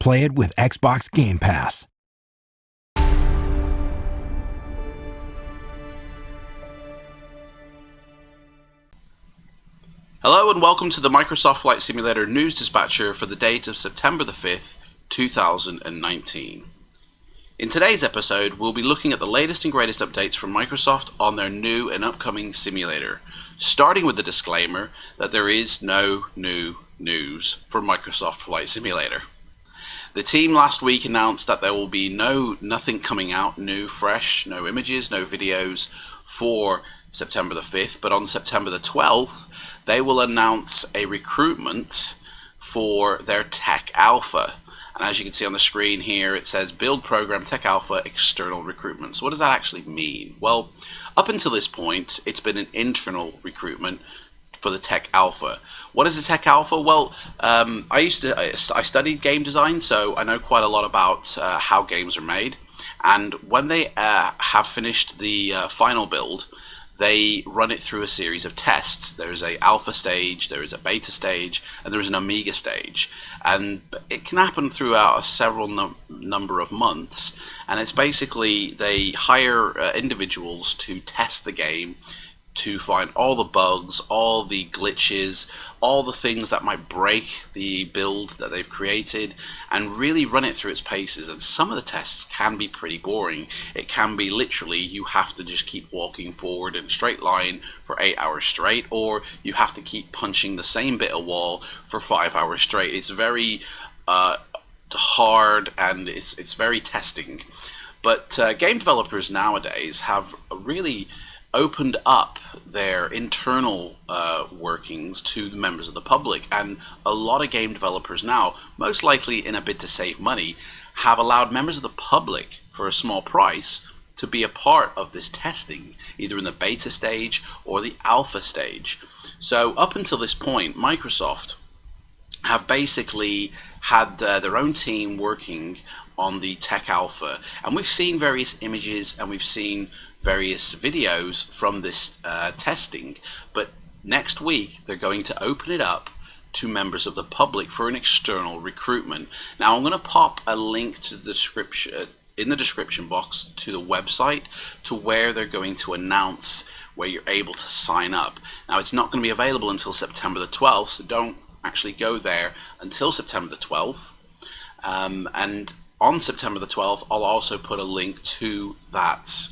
Play it with Xbox Game Pass. Hello and welcome to the Microsoft Flight Simulator News Dispatcher for the date of September the 5th, 2019. In today's episode, we'll be looking at the latest and greatest updates from Microsoft on their new and upcoming simulator, starting with the disclaimer that there is no new news for Microsoft Flight Simulator. The team last week announced that there will be nothing coming out new, fresh, no images, no videos for September the 5th, but on September the 12th, they will announce a recruitment for their Tech Alpha. And as you can see on the screen here, it says Build Program Tech Alpha External Recruitment. So what does that actually mean? Well, up until this point, it's been an internal recruitment for the Tech Alpha. What is the Tech Alpha? Well, I studied game design, so I know quite a lot about how games are made. And when they have finished the final build, they run it through a series of tests. There's a alpha stage, there is a beta stage, and there is an omega stage. And it can happen throughout a several number of months. And it's basically they hire individuals to test the game, to find all the bugs, all the glitches, all the things that might break the build that they've created, and really run it through its paces. And some of the tests can be pretty boring. It can be literally you have to just keep walking forward in a straight line for 8 hours straight, or you have to keep punching the same bit of wall for 5 hours straight. It's very hard, and it's very testing. But game developers nowadays have really opened up their internal workings to the members of the public, and a lot of game developers now, most likely in a bid to save money, have allowed members of the public for a small price to be a part of this testing, either in the beta stage or the alpha stage. So up until this point, Microsoft have basically had their own team working on the Tech Alpha, and we've seen various images and we've seen various videos from this testing, but next week they're going to open it up to members of the public for an external recruitment. Now I'm going to pop a link to the description in the description box to the website to where they're going to announce where you're able to sign up. Now it's not going to be available until September the 12th, so don't actually go there until September the 12th. And on September the 12th, I'll also put a link to that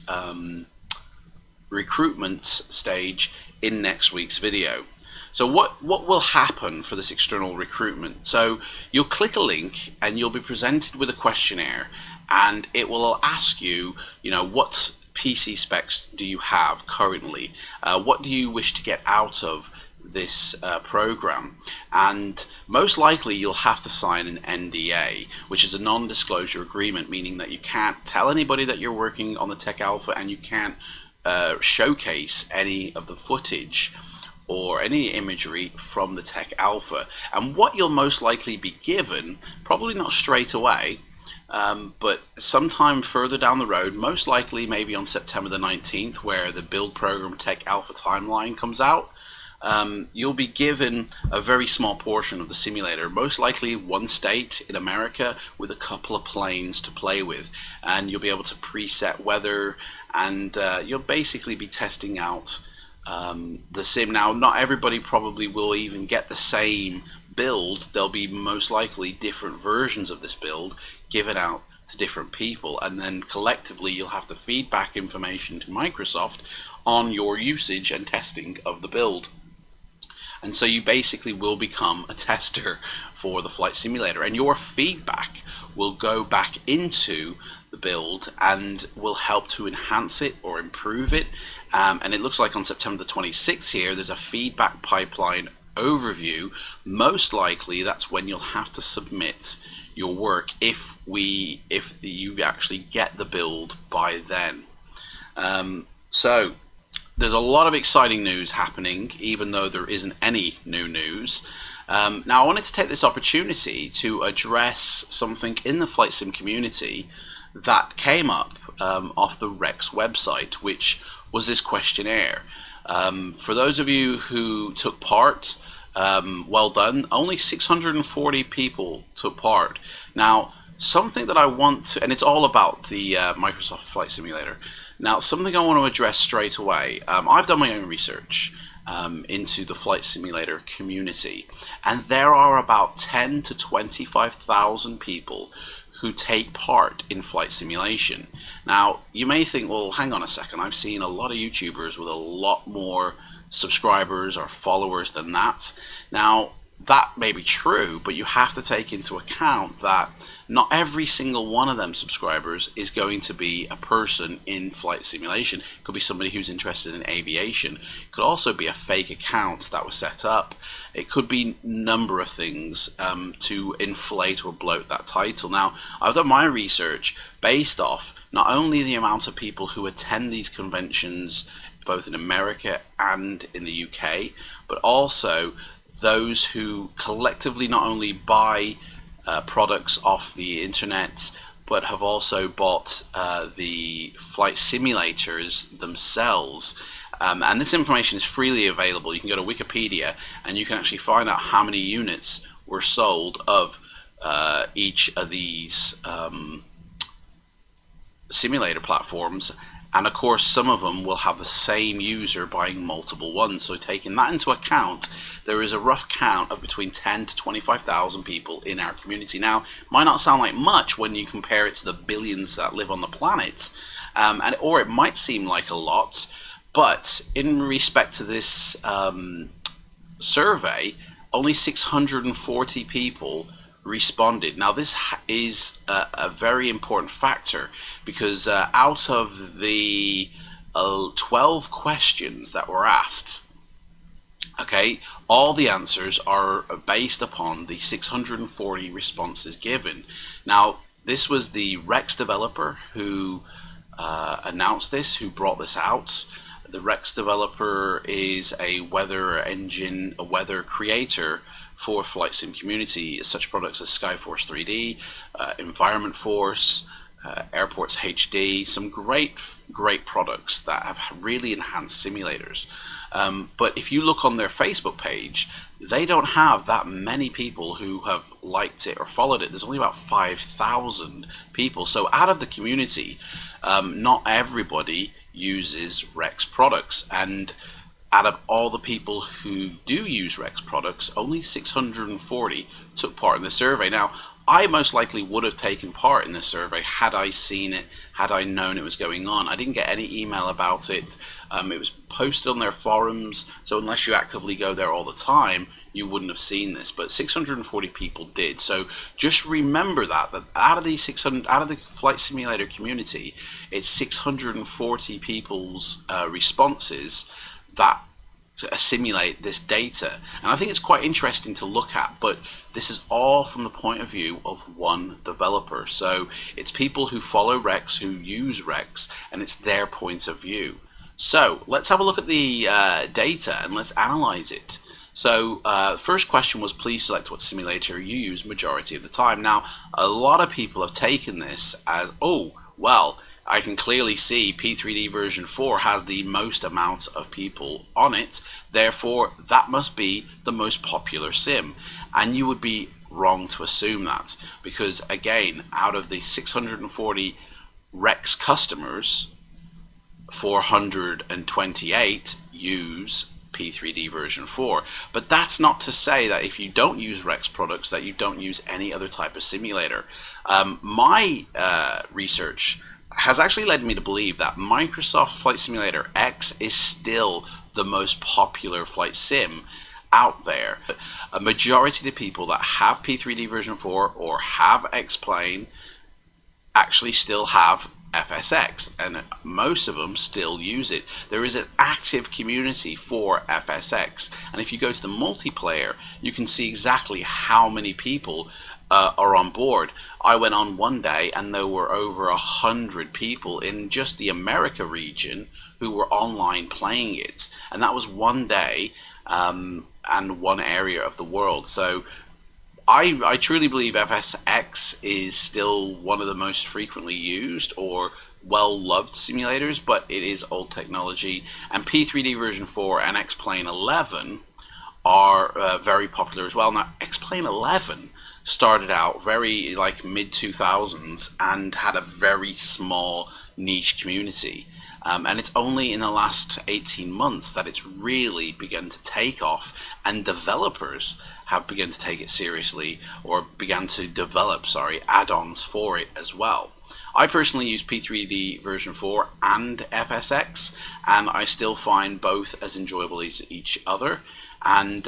recruitment stage in next week's video. So what will happen for this external recruitment? So you'll click a link and you'll be presented with a questionnaire, and it will ask you, what PC specs do you have currently? What do you wish to get out of this program? And most likely you'll have to sign an NDA, which is a non-disclosure agreement, meaning that you can't tell anybody that you're working on the Tech Alpha, and you can't showcase any of the footage or any imagery from the Tech Alpha. And what you'll most likely be given, probably not straight away, but sometime further down the road, most likely maybe on September the 19th, where the Build Program Tech Alpha timeline comes out, you'll be given a very small portion of the simulator, most likely one state in America with a couple of planes to play with, and you'll be able to preset weather, and you'll basically be testing out the sim. Now, not everybody probably will even get the same build. There'll be most likely different versions of this build given out to different people, and then collectively you'll have to feed back information to Microsoft on your usage and testing of the build. And so you basically will become a tester for the flight simulator, and your feedback will go back into the build and will help to enhance it or improve it. And it looks like on September the 26th here, there's a feedback pipeline overview. Most likely that's when you'll have to submit your work if you actually get the build by then. So there's a lot of exciting news happening, even though there isn't any new news. Now I wanted to take this opportunity to address something in the flight sim community that came up off the Rex website, which was this questionnaire. For those of you who took part Well done. Only 640 people took part. Now, something that I want to, and it's all about the Microsoft Flight Simulator. Now, something I want to address straight away. I've done my own research into the flight simulator community, and there are about 10 to 25,000 people who take part in flight simulation. Now, you may think, well, hang on a second, I've seen a lot of YouTubers with a lot more subscribers or followers than that. Now, that may be true, but you have to take into account that not every single one of them subscribers is going to be a person in flight simulation. It could be somebody who's interested in aviation. It could also be a fake account that was set up. It could be a number of things to inflate or bloat that title. Now, I've done my research based off not only the amount of people who attend these conventions both in America and in the UK, but also those who collectively not only buy products off the internet, but have also bought the flight simulators themselves. And this information is freely available. You can go to Wikipedia and you can actually find out how many units were sold of each of these simulator platforms. And of course, some of them will have the same user buying multiple ones. So taking that into account, there is a rough count of between 10 to 25,000 people in our community. Now, it might not sound like much when you compare it to the billions that live on the planet, or it might seem like a lot, but in respect to this survey, only 640 people responded. Now, this is a very important factor because out of the 12 questions that were asked, okay, all the answers are based upon the 640 responses given. Now, this was the Rex developer who announced this, who brought this out. The Rex developer is a weather engine, a weather creator for flight sim community. Such products as Skyforce 3D, Environment Force, Airports HD, some great products that have really enhanced simulators. But if you look on their Facebook page, they don't have that many people who have liked it or followed it. There's only about 5,000 people. So out of the community, not everybody uses Rex products, and out of all the people who do use Rex products, only 640 took part in the survey. Now, I most likely would have taken part in this survey had I seen it, had I known it was going on. I didn't get any email about it. It was posted on their forums, so unless you actively go there all the time, you wouldn't have seen this. But 640 people did. So just remember that out of the flight simulator community, it's 640 people's responses that simulate this data. And I think it's quite interesting to look at, but this is all from the point of view of one developer. So it's people who follow Rex, who use Rex, and it's their point of view. So let's have a look at the data and let's analyze it. So first question was, please select what simulator you use majority of the time. Now, a lot of people have taken this as, oh, well, I can clearly see P3D version 4 has the most amount of people on it, therefore that must be the most popular sim. And you would be wrong to assume that, because again, out of the 640 Rex customers, 428 use P3D version 4. But that's not to say that if you don't use Rex products that you don't use any other type of simulator. My research has actually led me to believe that Microsoft Flight Simulator X is still the most popular flight sim out there. A majority of the people that have P3D version 4 or have X-Plane actually still have FSX, and most of them still use it. There is an active community for FSX, and if you go to the multiplayer, you can see exactly how many people are on board. I went on one day and there were over 100 people in just the America region who were online playing it, and that was one day and one area of the world. So I truly believe FSX is still one of the most frequently used or well-loved simulators, but it is old technology, and P3D version 4 and X-Plane 11 are very popular as well. Now, X-Plane 11 started out very like mid 2000s and had a very small niche community. And it's only in the last 18 months that it's really begun to take off, and developers have begun to take it seriously, or began to develop, add-ons for it as well. I personally use P3D version 4 and FSX, and I still find both as enjoyable as each other. And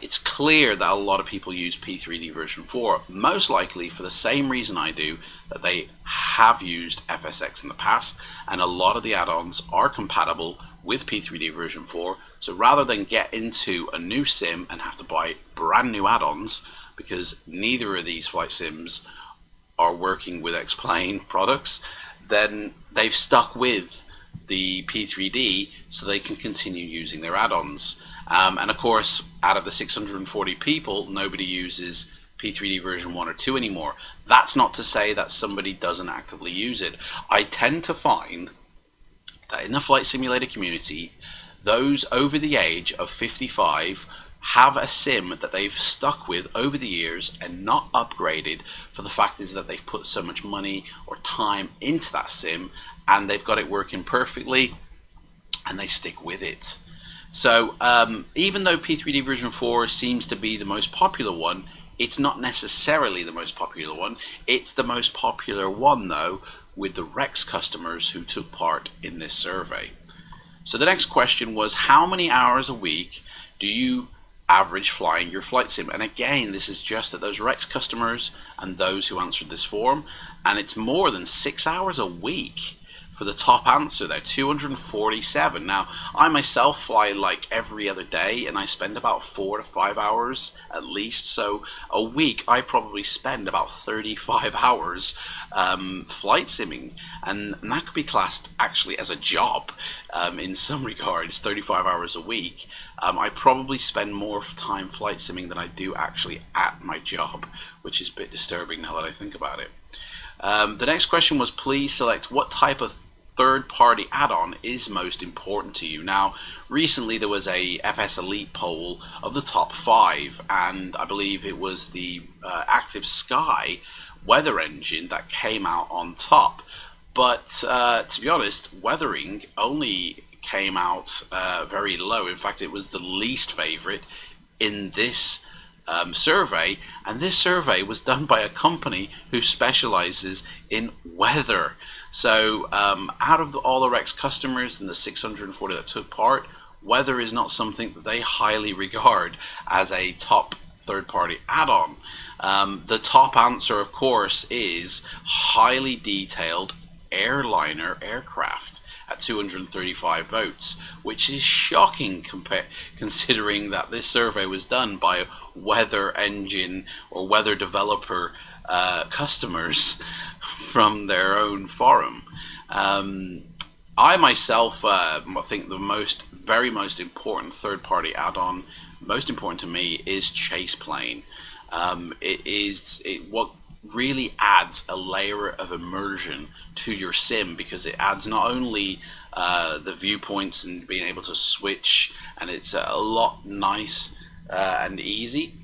it's clear that a lot of people use P3D version 4, most likely for the same reason I do, that they have used FSX in the past, and a lot of the add-ons are compatible with P3D version 4. So rather than get into a new sim and have to buy brand new add-ons, because neither of these flight sims are working with X-Plane products, then they've stuck with the P3D so they can continue using their add-ons. And of course, out of the 640 people, nobody uses P3D version 1 or 2 anymore. That's not to say that somebody doesn't actively use it. I tend to find that in the flight simulator community, those over the age of 55 have a sim that they've stuck with over the years and not upgraded, for the fact is that they've put so much money or time into that sim, and they've got it working perfectly, and they stick with it. So even though P3D version 4 seems to be the most popular one, it's not necessarily the most popular one. It's the most popular one, though, with the Rex customers who took part in this survey. So the next question was, how many hours a week do you average flying your flight sim? And again, this is just at those Rex customers and those who answered this form, and it's more than 6 hours a week for the top answer there, 247. Now, I myself fly like every other day, and I spend about 4 to 5 hours at least. So a week, I probably spend about 35 hours flight simming, and that could be classed actually as a job in some regards. 35 hours a week. I probably spend more time flight simming than I do actually at my job, which is a bit disturbing now that I think about it. The next question was, please select what type of third-party add-on is most important to you. Now, recently there was a FS Elite poll of the top 5, and I believe it was the Active Sky weather engine that came out on top. But to be honest, weathering only came out very low. In fact, it was the least favorite in this survey, and this survey was done by a company who specializes in weather. So out of all the Rex customers and the 640 that took part, weather is not something that they highly regard as a top third-party add-on. The top answer, of course, is highly detailed airliner aircraft at 235 votes, which is shocking considering that this survey was done by weather engine or weather developer customers from their own forum. I myself think the very most important third-party add-on, most important to me, is Chase Plane. What really adds a layer of immersion to your sim, because it adds not only the viewpoints and being able to switch, and it's a lot nice and easy,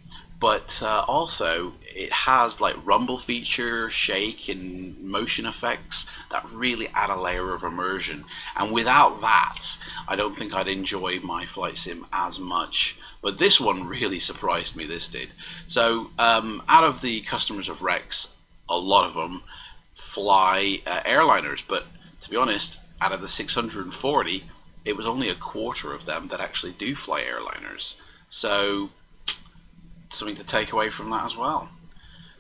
but also it has like rumble feature, shake, and motion effects that really add a layer of immersion. And without that, I don't think I'd enjoy my flight sim as much. But this one really surprised me, this did. So out of the customers of Rex, a lot of them fly airliners, but to be honest, out of the 640, it was only a quarter of them that actually do fly airliners. So something to take away from that as well.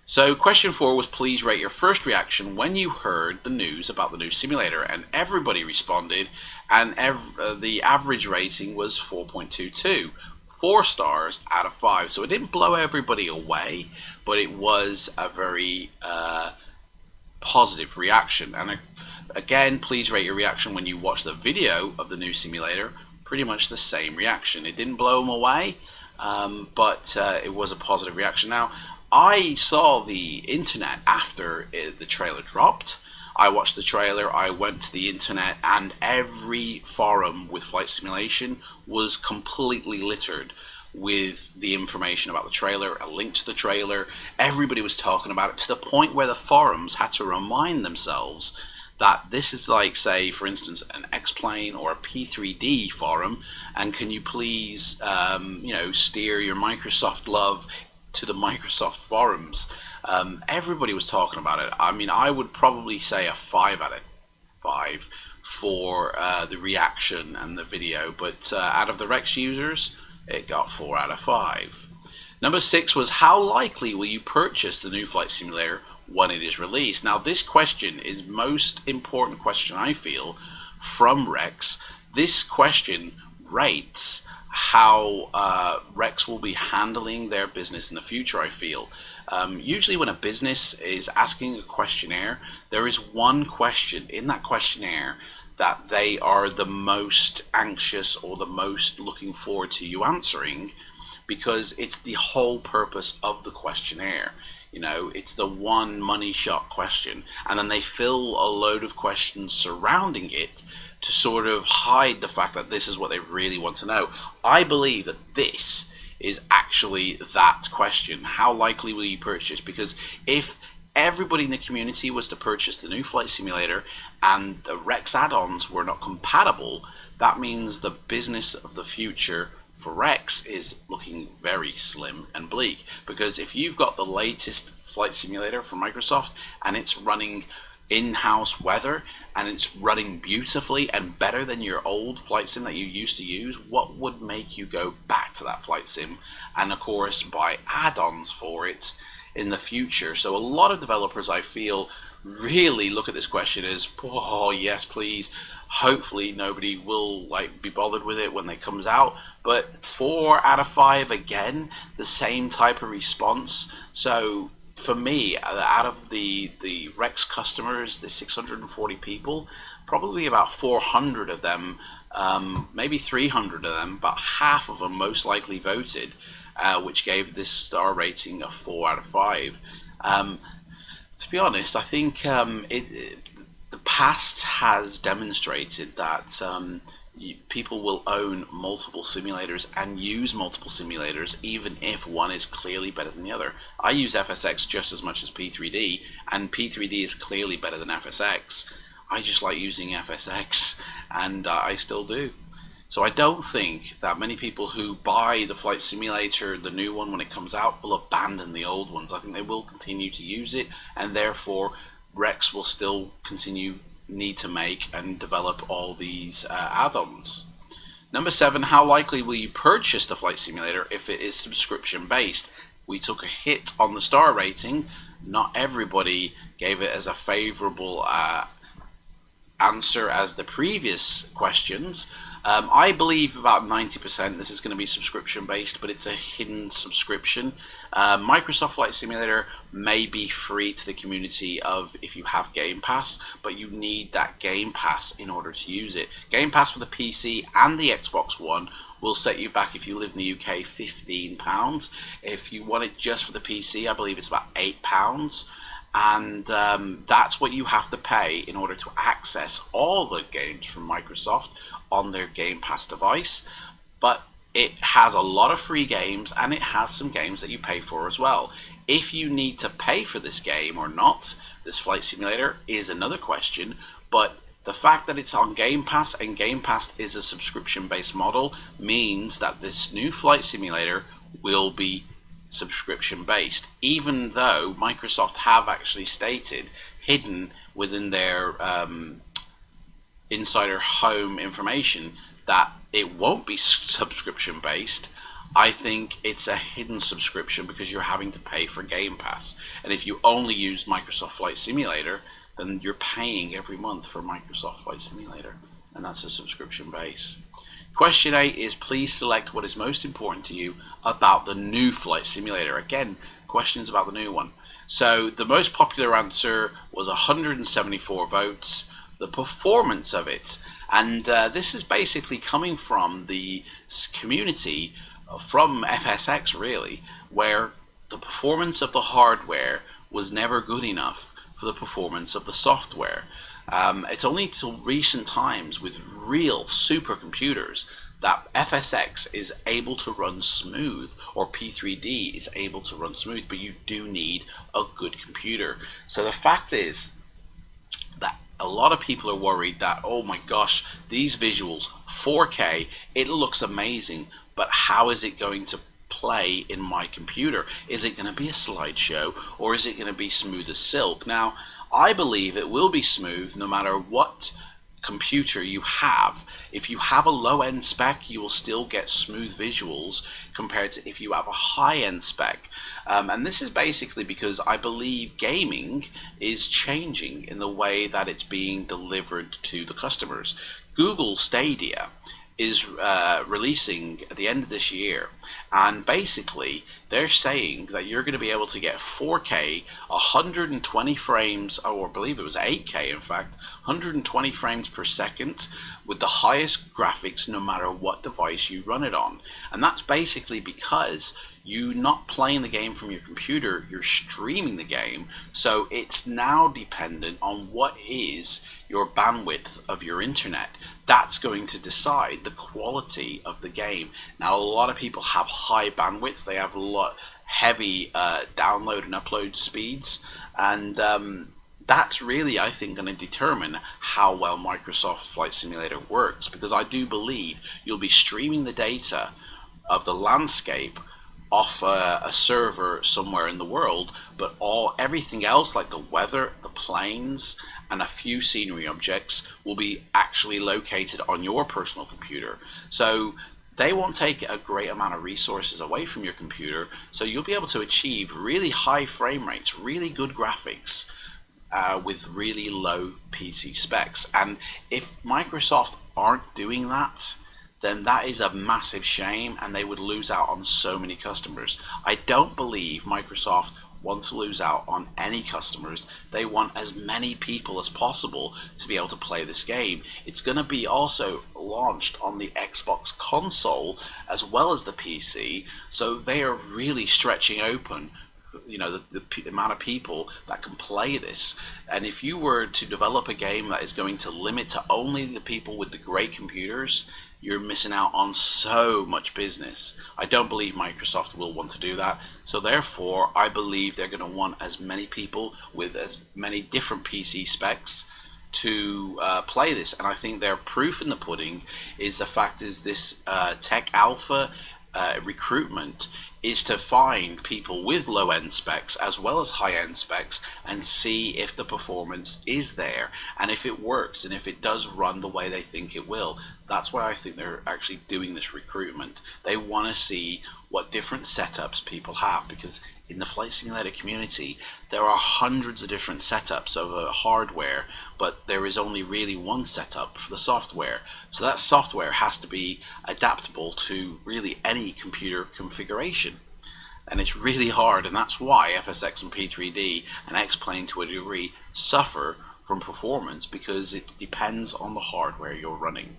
So question 4 was, please rate your first reaction when you heard the news about the new simulator, and everybody responded, and the average rating was 4.22. 4 stars out of 5. So it didn't blow everybody away, but it was a very positive reaction. And again, please rate your reaction when you watch the video of the new simulator. Pretty much the same reaction. It didn't blow them away, but it was a positive reaction. Now, I saw the internet after the trailer dropped. I watched the trailer, I went to the internet, and every forum with flight simulation was completely littered with the information about the trailer, a link to the trailer. Everybody was talking about it to the point where the forums had to remind themselves that this is like, say, for instance, an X-Plane or a P3D forum, and can you please, steer your Microsoft love to the Microsoft forums. Everybody was talking about it. I mean, I would probably say a 5 out of 5 for the reaction and the video, but out of the Rex users, it got 4 out of 5. Number 6 was, how likely will you purchase the new flight simulator when it is released? Now, this question is most important question, I feel, from Rex. This question rates how Rex will be handling their business in the future, I feel. Usually when a business is asking a questionnaire, there is one question in that questionnaire that they are the most anxious or the most looking forward to you answering, because it's the whole purpose of the questionnaire. It's the one money shot question, and then they fill a load of questions surrounding it to sort of hide the fact that this is what they really want to know. I believe that this is actually that question. How likely will you purchase? Because if everybody in the community was to purchase the new flight simulator and the Rex add-ons were not compatible, that means the business of the future for Rex is looking very slim and bleak. Because if you've got the latest flight simulator from Microsoft and it's running in-house weather and it's running beautifully and better than your old flight sim that you used to use, what would make you go back to that flight sim and of course buy add-ons for it in the future? So a lot of developers, I feel, really look at this question as, oh yes please, hopefully nobody will be bothered with it when it comes out. But 4 out of 5, again, the same type of response. So for me, out of the Rex customers, the 640 people, probably about 400 of them, maybe 300 of them, about half of them most likely voted, which gave this star rating a 4 out of 5. To be honest, I think the past has demonstrated that people will own multiple simulators and use multiple simulators even if one is clearly better than the other. I use FSX just as much as P3D, and P3D is clearly better than FSX. I just like using FSX, and I still do. So I don't think that many people who buy the flight simulator, the new one when it comes out, will abandon the old ones. I think they will continue to use it, and therefore Rex will still need to make and develop all these add-ons. Number 7, how likely will you purchase the flight simulator if it is subscription based? We took a hit on the star rating. Not everybody gave it as a favorable answer as the previous questions. I believe about 90% this is going to be subscription based, but it's a hidden subscription. Microsoft Flight Simulator may be free to the community of if you have Game Pass, but you need that Game Pass in order to use it. Game Pass for the PC and the Xbox One will set you back, if you live in the UK, £15. If you want it just for the PC, I believe it's about £8. And that's what you have to pay in order to access all the games from Microsoft on their Game Pass device. But it has a lot of free games, and it has some games that you pay for as well. If you need to pay for this game or not, this flight simulator, is another question. But the fact that it's on Game Pass, and Game Pass is a subscription-based model, means that this new flight simulator will be subscription based, even though Microsoft have actually stated, hidden within their insider home information, that it won't be subscription based. I think it's a hidden subscription because you're having to pay for Game Pass, and if you only use Microsoft Flight Simulator, then you're paying every month for Microsoft Flight Simulator, and that's a subscription base. Question 8 is, please select what is most important to you about the new flight simulator. Again, questions about the new one. So the most popular answer was 174 votes, the performance of it. And this is basically coming from the community from FSX, really, where the performance of the hardware was never good enough for the performance of the software. It's only till recent times with real supercomputers that FSX is able to run smooth, or P3D is able to run smooth, but you do need a good computer. So the fact is that a lot of people are worried that, oh my gosh, these visuals, 4K, it looks amazing, but how is it going to play in my computer? Is it going to be a slideshow, or is it going to be smooth as silk? Now, I believe it will be smooth no matter what computer you have. If you have a low-end spec, you will still get smooth visuals compared to if you have a high-end spec. And this is basically because I believe gaming is changing in the way that it's being delivered to the customers. Google Stadia is releasing at the end of this year, and basically they're saying that you're going to be able to get 4K 120 frames, or I believe it was 8K in fact, 120 frames per second with the highest graphics no matter what device you run it on. And that's basically because you're not playing the game from your computer, you're streaming the game, so it's now dependent on what is your bandwidth of your internet. That's going to decide the quality of the game. Now, a lot of people have high bandwidth, they have a lot heavy download and upload speeds, and that's really, I think, going to determine how well Microsoft Flight Simulator works, because I do believe you'll be streaming the data of the landscape off a server somewhere in the world, but everything else like the weather, the planes, and a few scenery objects will be actually located on your personal computer. So they won't take a great amount of resources away from your computer, so you'll be able to achieve really high frame rates, really good graphics, with really low PC specs. And if Microsoft aren't doing that, then that is a massive shame, and they would lose out on so many customers. I don't believe Microsoft want to lose out on any customers. They want as many people as possible to be able to play this game. It's going to be also launched on the Xbox console as well as the PC, so they are really stretching open the amount of people that can play this. And if you were to develop a game that is going to limit to only the people with the great computers, you're missing out on so much business. I don't believe Microsoft will want to do that. So therefore, I believe they're going to want as many people with as many different PC specs to play this. And I think their proof in the pudding is the fact is this tech alpha recruitment is to find people with low-end specs as well as high-end specs and see if the performance is there and if it works and if it does run the way they think it will. That's why I think they're actually doing this recruitment. They want to see what different setups people have, because in the flight simulator community there are hundreds of different setups of hardware, but there is only really one setup for the software. So that software has to be adaptable to really any computer configuration, and it's really hard, and that's why FSX and P3D and X-Plane to a degree suffer from performance, because it depends on the hardware you're running.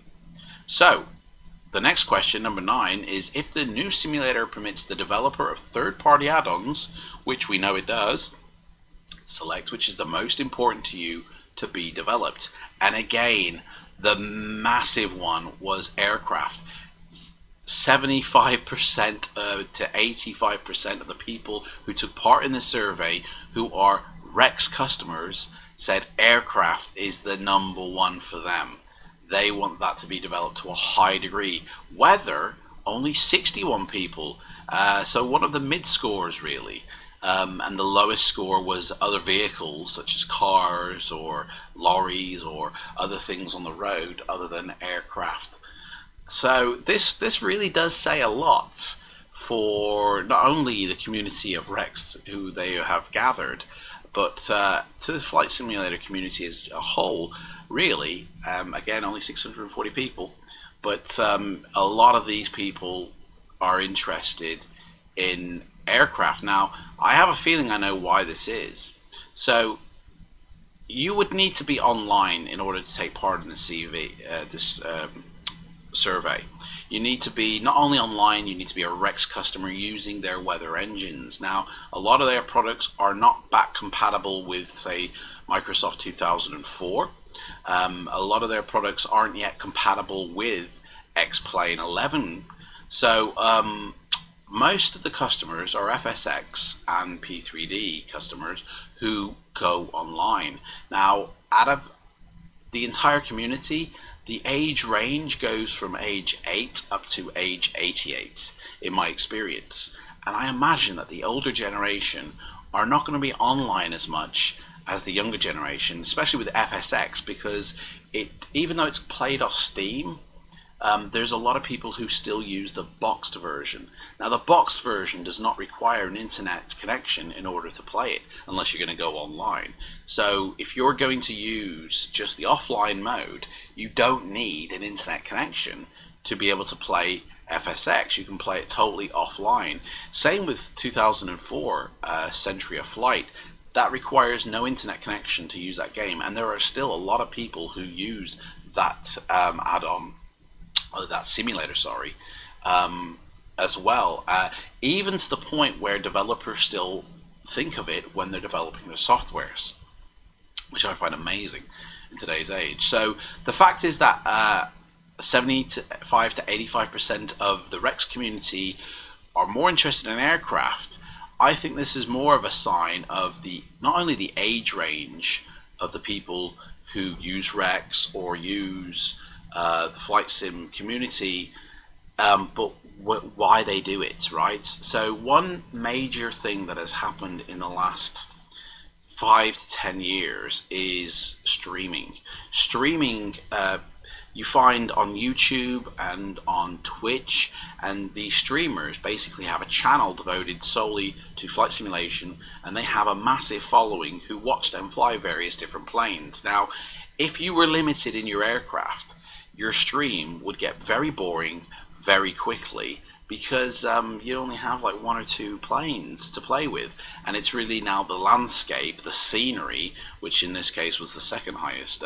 So the next question, number 9, is if the new simulator permits the developer of third-party add-ons, which we know it does, select which is the most important to you to be developed. And again, the massive one was aircraft. 75% to 85% of the people who took part in the survey who are Rex customers said aircraft is the number one for them. They want that to be developed to a high degree. Weather, only 61 people, so one of the mid scores really, and the lowest score was other vehicles such as cars or lorries or other things on the road other than aircraft. So this really does say a lot for not only the community of Rex who they have gathered, but to the flight simulator community as a whole. Really, again, only 640 people, but a lot of these people are interested in aircraft. Now, I have a feeling I know why this is. So, you would need to be online in order to take part in the survey. You need to be not only online, you need to be a Rex customer using their weather engines. Now, a lot of their products are not back compatible with, say, Microsoft 2004. A lot of their products aren't yet compatible with X-Plane 11. So most of the customers are FSX and P3D customers who go online. Now, out of the entire community, the age range goes from age 8 up to age 88 in my experience. And I imagine that the older generation are not going to be online as much as the younger generation, especially with FSX, because even though it's played off Steam, there's a lot of people who still use the boxed version. Now, the boxed version does not require an internet connection in order to play it, unless you're going to go online. So if you're going to use just the offline mode, you don't need an internet connection to be able to play FSX. You can play it totally offline. Same with 2004 Century of Flight. That requires no internet connection to use that game, and there are still a lot of people who use that add-on, that simulator, sorry, as well. Even to the point where developers still think of it when they're developing their softwares, which I find amazing in today's age. So the fact is that 75 to 85% of the Rex community are more interested in aircraft. I think this is more of a sign of not only the age range of the people who use Rex or use the flight sim community, but why they do it, right? So one major thing that has happened in the last 5 to 10 years is streaming. Streaming, you find on YouTube and on Twitch, and the streamers basically have a channel devoted solely to flight simulation, and they have a massive following who watch them fly various different planes. Now, if you were limited in your aircraft, your stream would get very boring very quickly, because you only have like 1 or 2 planes to play with, and it's really now the landscape, the scenery, which in this case was the second highest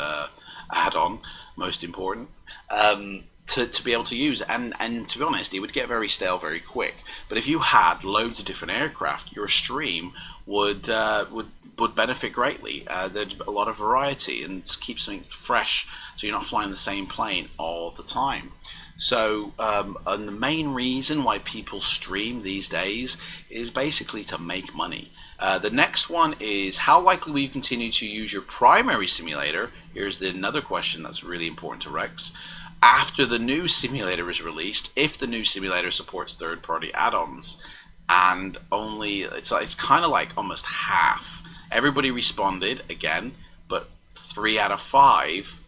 add-on, most important, to be able to use. And to be honest, it would get very stale very quick. But if you had loads of different aircraft, your stream would benefit greatly. There'd be a lot of variety and keep something fresh, so you're not flying the same plane all the time. So, and the main reason why people stream these days is basically to make money. The next one is, how likely will you continue to use your primary simulator? Here's another question that's really important to Rex. After the new simulator is released, if the new simulator supports third-party add-ons, and it's kind of like almost half. Everybody responded again, but 3 out of 5,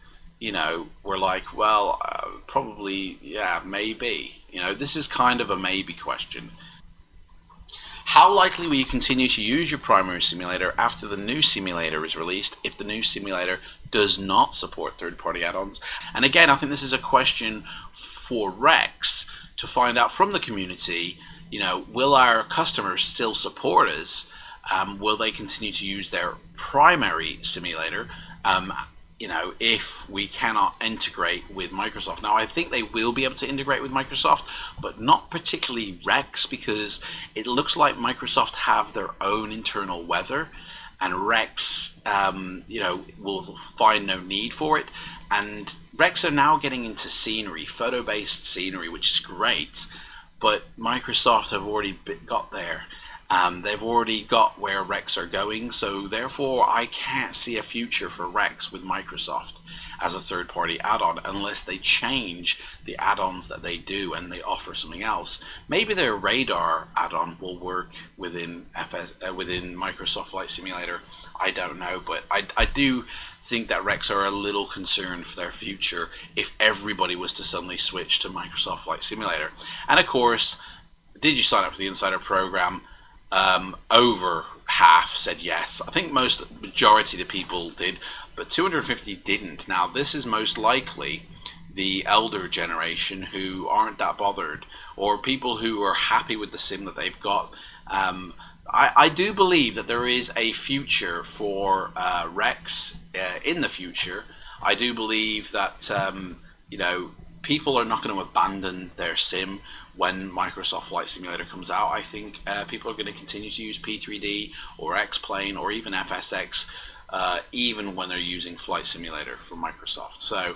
were like, well, probably, yeah, maybe. This is kind of a maybe question. How likely will you continue to use your primary simulator after the new simulator is released if the new simulator does not support third-party add-ons? And again, I think this is a question for Rex to find out from the community. Will our customers still support us? Will they continue to use their primary simulator? If we cannot integrate with Microsoft. Now, I think they will be able to integrate with Microsoft, but not particularly Rex, because it looks like Microsoft have their own internal weather, and Rex, will find no need for it. And Rex are now getting into scenery, photo-based scenery, which is great, but Microsoft have already got there. They've already got where Rex are going, so therefore I can't see a future for Rex with Microsoft as a third-party add-on unless they change the add-ons that they do and they offer something else. Maybe their radar add-on will work within Microsoft Flight Simulator. I don't know, but I do think that Rex are a little concerned for their future if everybody was to suddenly switch to Microsoft Flight Simulator. And of course, did you sign up for the Insider program? Over half said yes. I think majority of the people did, but 250 didn't. Now, this is most likely the elder generation who aren't that bothered, or people who are happy with the sim that they've got. I do believe that there is a future for Rex in the future. I do believe that people are not going to abandon their sim when Microsoft Flight Simulator comes out. I think people are going to continue to use P3D or X-Plane or even FSX, even when they're using Flight Simulator from Microsoft. So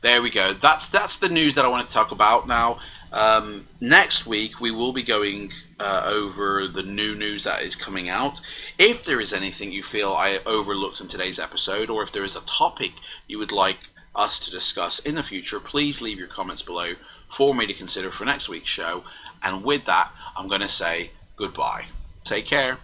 there we go. That's the news that I wanted to talk about. Now, next week we will be going over the new news that is coming out. If there is anything you feel I overlooked in today's episode, or if there is a topic you would like us to discuss in the future, please leave your comments below for me to consider for next week's show. And with that, I'm going to say goodbye. Take care.